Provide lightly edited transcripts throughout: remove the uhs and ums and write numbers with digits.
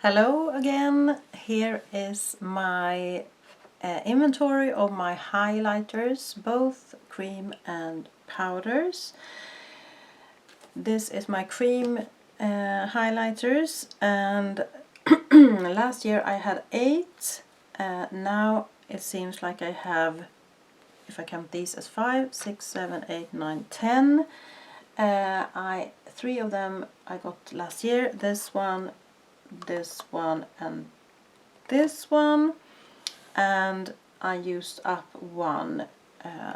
Hello again. Here is my inventory of my highlighters, both cream and powders. This is my cream highlighters, and last year I had 8. Now it seems like I have, if I count these as 5, 6, 7, 8, 9, 10. 3 of them I got last year. This one, and this one, and I used up one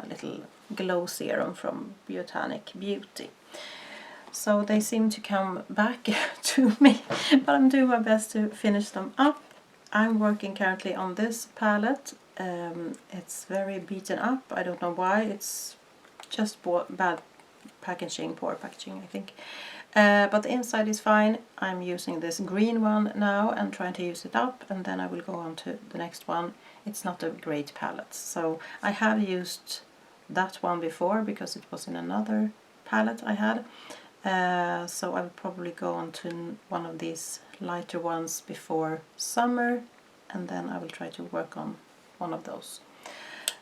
little glow serum from Botanic Beauty. So they seem to come back to me, but I'm doing my best to finish them up. I'm working currently on this palette. It's very beaten up. I don't know why. It's just bad packaging, poor packaging, I think. But the inside is fine. I'm using this green one now and trying to use it up, and then I will go on to the next one. It's not a great palette, so I have used that one before because it was in another palette I had. So I will probably go on to one of these lighter ones before summer, and then I will try to work on one of those.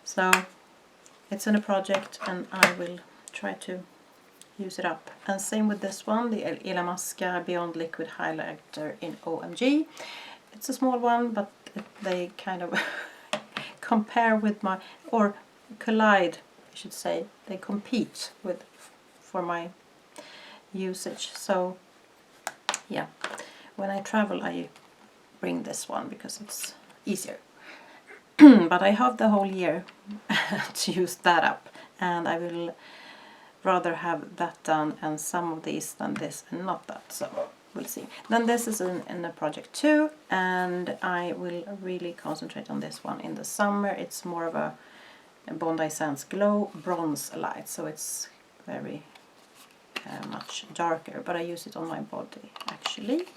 So it's in a project and I will try to use it up. And same with this one, the Illamasqua Beyond Liquid Highlighter in OMG. It's a small one, but they kind of compare with my, or collide, I should say. They compete with for my usage. So yeah, when I travel I bring this one because it's easier. But I have the whole year to use that up, and I will rather have that done and some of these than this and not that, so we'll see. Then this is in the project 2, and I will really concentrate on this one in the summer. It's more of a Bondi Sands Glow bronze light, so it's very much darker, but I use it on my body actually.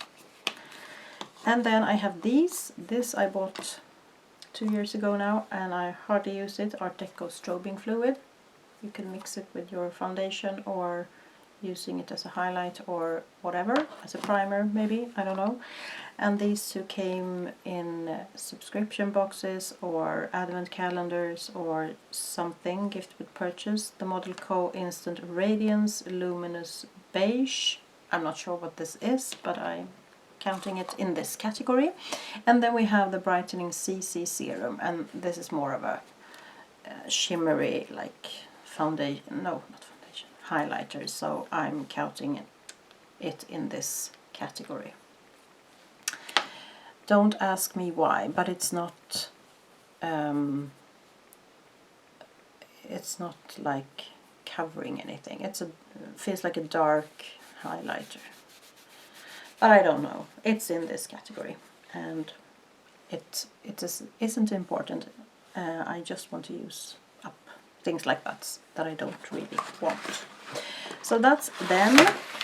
And then I have these. This I bought 2 years ago now, and I hardly use it. Art Deco Strobing Fluid. You can mix it with your foundation or using it as a highlight or whatever, as a primer maybe, I don't know. And these two came in subscription boxes or advent calendars or something, gift with purchase. The Model Co Instant Radiance Luminous Beige. I'm not sure what this is, but I'm counting it in this category. And then we have the Brightening CC Serum, and this is more of a shimmery, like foundation, no, not foundation, highlighter, so I'm counting it in this category. Don't ask me why, but it's not like covering anything. Feels like a dark highlighter, but I don't know. It's in this category, and it isn't important. I just want to use up things like that I don't really want. So that's them,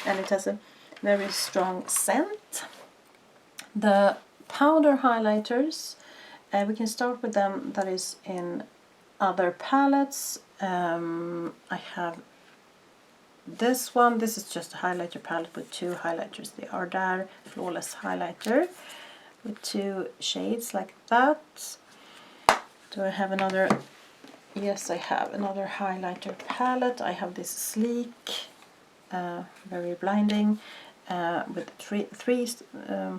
and it has a very strong scent. The powder highlighters, we can start with them that is in other palettes. I have this one. This is just a highlighter palette with 2 highlighters. The Ardare Flawless Highlighter with 2 shades like that. Do I have another? Yes, I have another highlighter palette. I have this sleek, very blinding, with three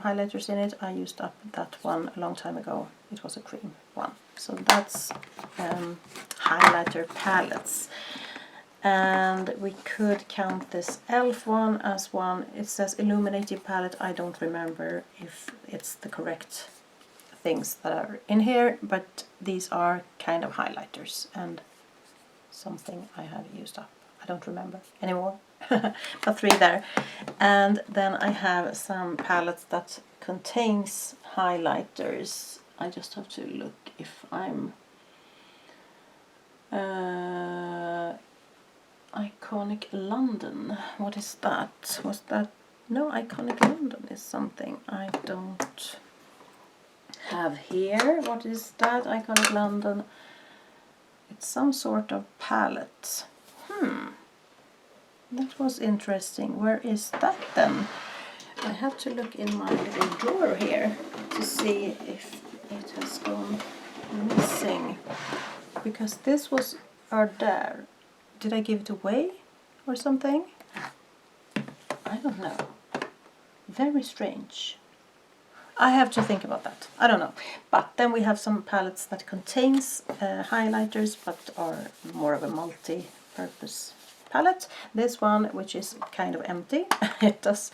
highlighters in it. I used up that one a long time ago. It was a cream one. So that's highlighter palettes. And we could count this e.l.f. one as one. It says illuminating palette. I don't remember if it's the correct things that are in here, but these are kind of highlighters and something I have used up. I don't remember anymore, but 3 there. And then I have some palettes that contains highlighters. I just have to look if I'm Iconic London. What is that? Was that? No, Iconic London is something I don't have here. What is that? Iconic London. It's some sort of palette. That was interesting. Where is that then? I have to look in my little drawer here to see if it has gone missing. Because this was there. Did I give it away or something? I don't know. Very strange. I have to think about that. I don't know. But then we have some palettes that contains highlighters but are more of a multi-purpose palette. This one, which is kind of empty, it does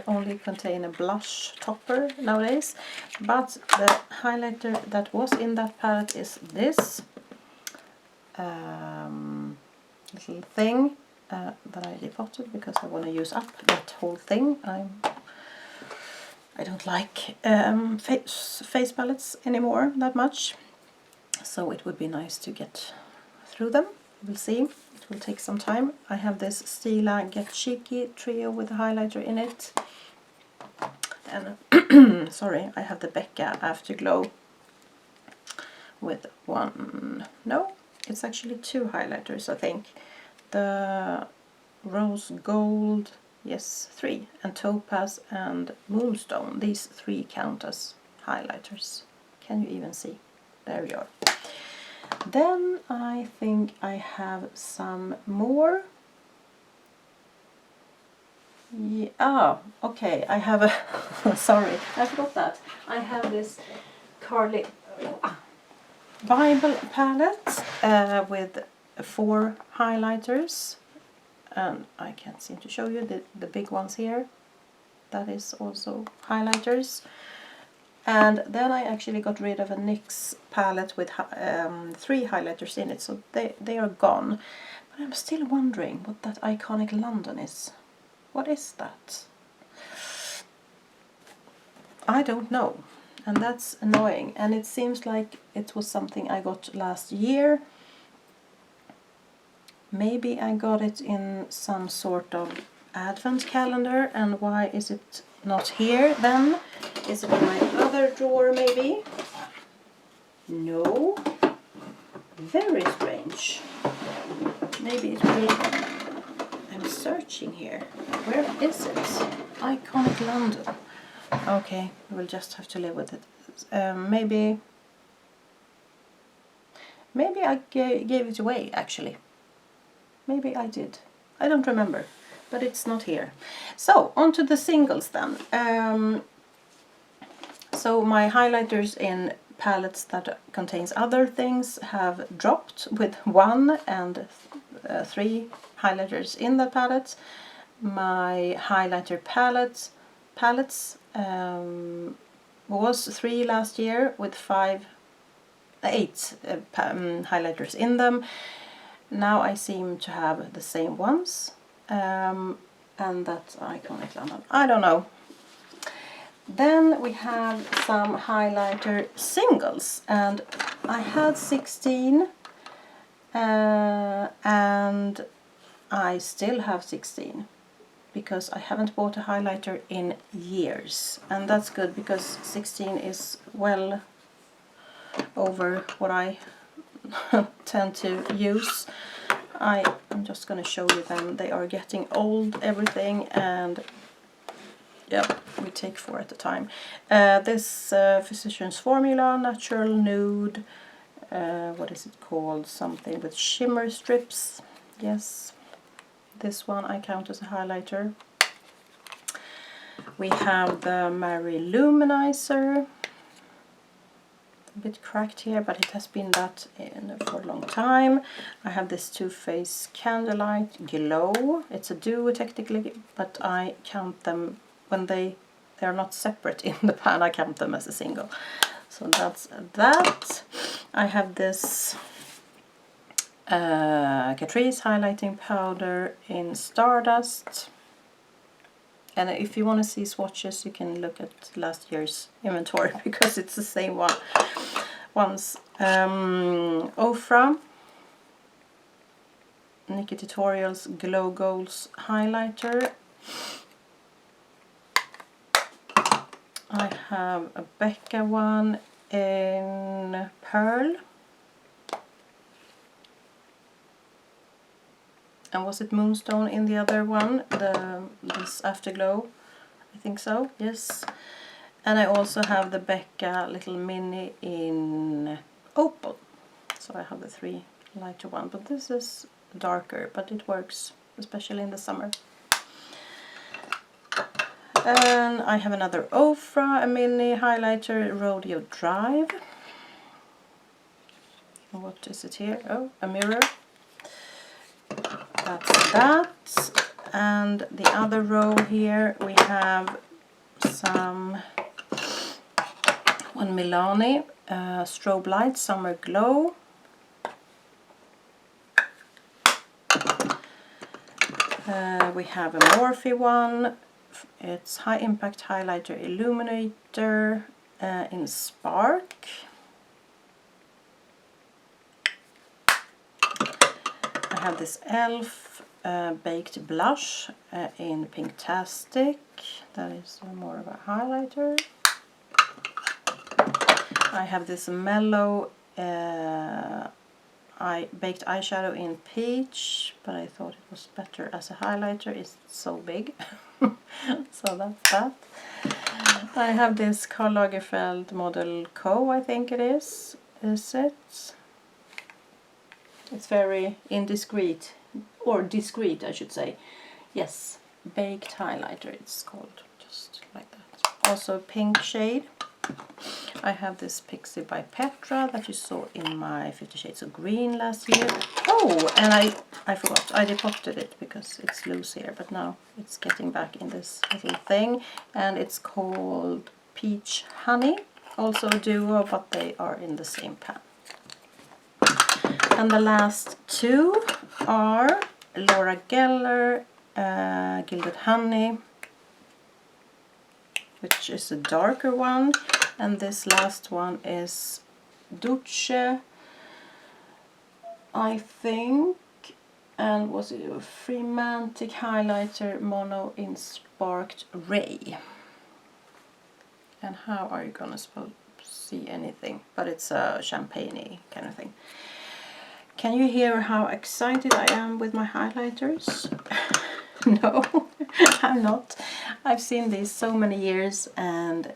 only contain a blush topper nowadays. But the highlighter that was in that palette is this little thing that I depotted because I want to use up that whole thing. I don't like face palettes anymore that much, so it would be nice to get through them. We'll see. It will take some time. I have this Stila Get Cheeky trio with a highlighter in it, and sorry, I have the Becca Afterglow with one. No, it's actually two highlighters, I think. The Rose Gold. Yes, 3, and Topaz and Moonstone. These 3 count as highlighters. Can you even see? There we are. Then I think I have some more. Yeah, oh, okay, I have a... sorry, I forgot that. I have this Carly Bible palette with 4 highlighters. And I can't seem to show you the big ones here. That is also highlighters. And then I actually got rid of a NYX palette with 3 highlighters in it, so they are gone. But I'm still wondering what that Iconic London is. What is that? I don't know, and that's annoying. And it seems like it was something I got last year. Maybe I got it in some sort of advent calendar, and why is it not here then? Is it in my other drawer maybe? No. Very strange. Maybe it will... I'm searching here. Where is it? Iconic London. Okay, we'll just have to live with it. Maybe I gave it away actually. Maybe I did. I don't remember, but it's not here. So, on to the singles then. So my highlighters in palettes that contains other things have dropped with 1 and 3 highlighters in that palette. My highlighter palettes was 3 last year with 8 highlighters in them. Now I seem to have the same ones, and that's Iconic London. I don't know. Then we have some highlighter singles, and I had 16, and I still have 16 because I haven't bought a highlighter in years, and that's good because 16 is well over what I tend to use. I'm just going to show you them. They are getting old, everything, and yeah, we take 4 at a time. This Physicians Formula Natural Nude, what is it called? Something with shimmer strips. Yes, this one I count as a highlighter. We have the Mary Luminizer. A bit cracked here, but it has been that for a long time. I have this Too Faced Candlelight Glow. It's a duo technically, but I count them when they are not separate in the pan. I count them as a single. So that's that. I have this Catrice highlighting powder in Stardust. And if you want to see swatches, you can look at last year's inventory because it's the same ones. Ofra, Nikkie Tutorials Glow Goals highlighter. I have a Becca one in Pearl. And was it Moonstone in the other one? This Afterglow. I think so, yes. And I also have the Becca Little Mini in Opal. So I have the 3 lighter one, but this is darker, but it works, especially in the summer. And I have another Ofra, a mini highlighter, Rodeo Drive. What is it here? Oh, a mirror. That's that. And the other row here we have some one Milani strobe light summer glow. We have a Morphe one. It's high impact highlighter illuminator in Spark. I have this e.l.f. baked blush in Pinktastic. That is more of a highlighter. I have this mellow baked eyeshadow in Peach, but I thought it was better as a highlighter. It's so big. So that's that. I have this Karl Lagerfeld Model Co, I think it is. Is it? It's very indiscreet, or discreet I should say. Yes, baked highlighter it's called, just like that. Also pink shade. I have this Pixie by Petra that you saw in my 50 Shades of Green last year. Oh, and I forgot, I depotted it because it's loose here, but now it's getting back in this little thing, and it's called Peach Honey. Also a duo, but they are in the same pan. And the last 2 are Laura Geller Gilded Honey, which is a darker one, and this last one is Duce, I think, and was it a Fremantic highlighter mono in Sparked Ray. And how are you gonna see anything? But it's a champagne-y kind of thing. Can you hear how excited I am with my highlighters? No, I'm not. I've seen these so many years, and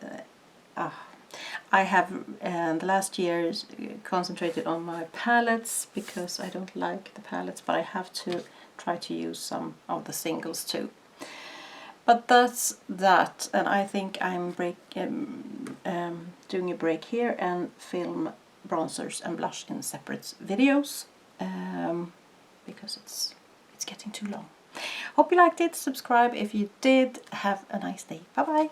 I have the last years concentrated on my palettes because I don't like the palettes, but I have to try to use some of the singles too. But that's that, and I think I'm doing a break here and film bronzers and blush in separate videos because it's getting too long. Hope you liked it. Subscribe if you did. Have a nice day. Bye bye.